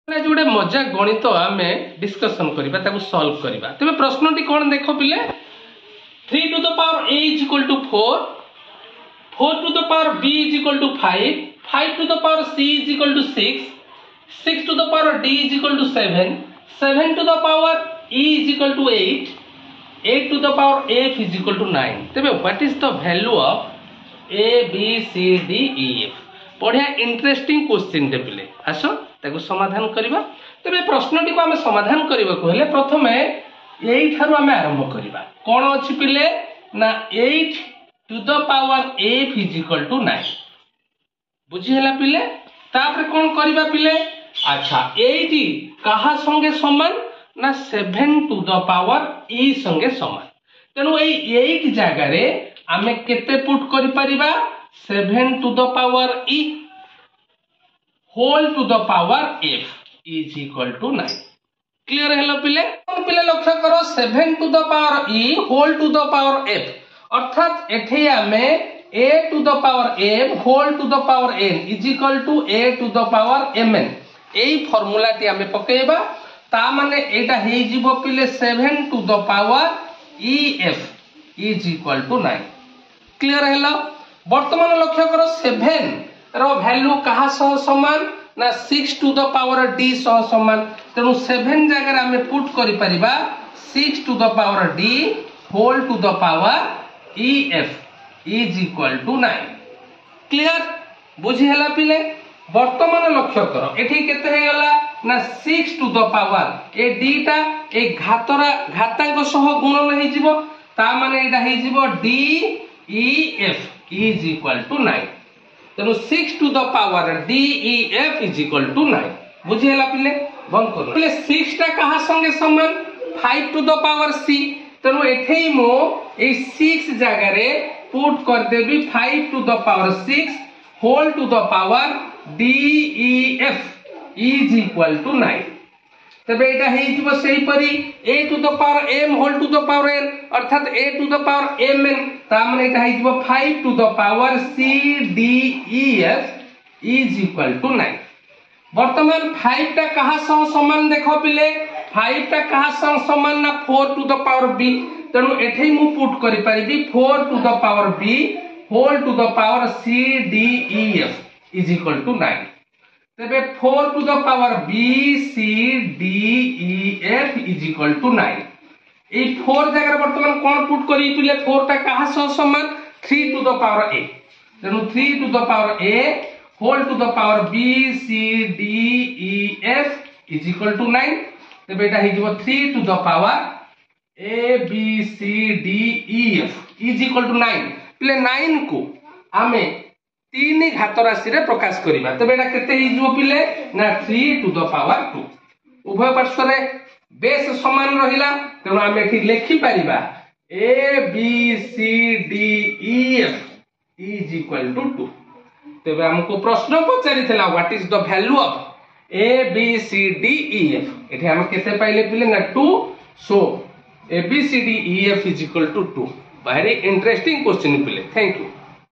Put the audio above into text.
जोड़े मजा गणित आम डिस्कसन करवा सॉल्व करवा तेज प्रश्नटी कौन देख पिले 3 to the power a is equal to 4, 4 to the power b is equal to 5, 5 to the power c is equal to 6, 6 to the power d is equal to 7, 7 to the power e is equal to 8, 8 to the power f is equal to 9. तेबे what is the value of a b c d e f? बढ़िया interesting question टे पिले आस ताको समाधान करबा। तेबे प्रश्नटी को आम समाधान करबा कहले प्रथमे 8 ठारू आम आरंभ करबा। कोन अछि पिले ना 8 to the power f is equal to 9 बुझी हला पिले। तापर कोन करबा पिले अच्छा 8 कहा संगे समान ना 7 to the power e संगे समान तेनु ए 8 जगह रे आमे केते पुट करि परिबा 7 to the power e whole to the power f is equal to 9 clear hello पिले। पिले लक्ष्य करो 7 to the power e whole to the power f अर्थात एठे आमे a to the power m whole to the power n is equal to a to the power mn AE formula T आमे पकेबा ता माने एटा हे जिवो पिले 7 to the power ef is equal to 9 clear hello. वर्तमान लक्ष्य करो 7 रो वैल्यू कहा सह समान ना 6 to the power d सह समान तेनु 7 जगह हमें पुट करि परिबा 6 to the power d whole to the power ef is equal to 9 clear बुझी हला पिले। वर्तमान लक्ष्य करो एठी केते हे गला ना 6 to the power A d टा ए घातांक सह गुणन हे जिवो ता माने एटा हे जिवो d e f is equal to 9 तेनु 6 to the power d e f is equal to 9 बुझी हला पिले। बंद करो पिले 6 टा कहा संगे समान 5 to the power c तेनु एठेई मो ए 6 जगह रे पुट कर देबी 5 to the power 6 whole to the power d e f is equal to 9 तबे एटा हे जिवो सेही परी a to the power m whole to the power n अर्थात a to the power mn ता माने एटा हे जिवो 5 to the power c d e f is equal to 9 वर्तमान 5 टा कहा सह समान देखो पिले 5 टा कहा सह समान ना 4 to the power b तेनु एठै मु पुट करि परिबी 4 to the power b whole to the power c d e f is equal to 9 तबे 4 to the power b c d e f is equal to 9 ए 4 जगह वर्तमान कोन put करी पिले 4 टा कहा सह समान 3 to the power a तेनु 3 to the power a whole to the power b c d e f is equal to 9 तबे एटा हे जिवो 3 to the power a b c d e f is equal to 9 पिले 9 को आमे 3 घात राशि रे प्रकाश करिबा तबे एटा केते हि जो पिले ना 3 to the power 2 उभय पार्श्व रे बेस समान रहिला तेनु आमे एठी लेखि परिबा a b c d e f is equal to 2 तबे हमको प्रश्न पचारिथिला what is the value of a b c d e f एठी हम केते पाइले पिले ना 2 सो a b c d e f is equal to 2 very interesting question पिले थैंक यू।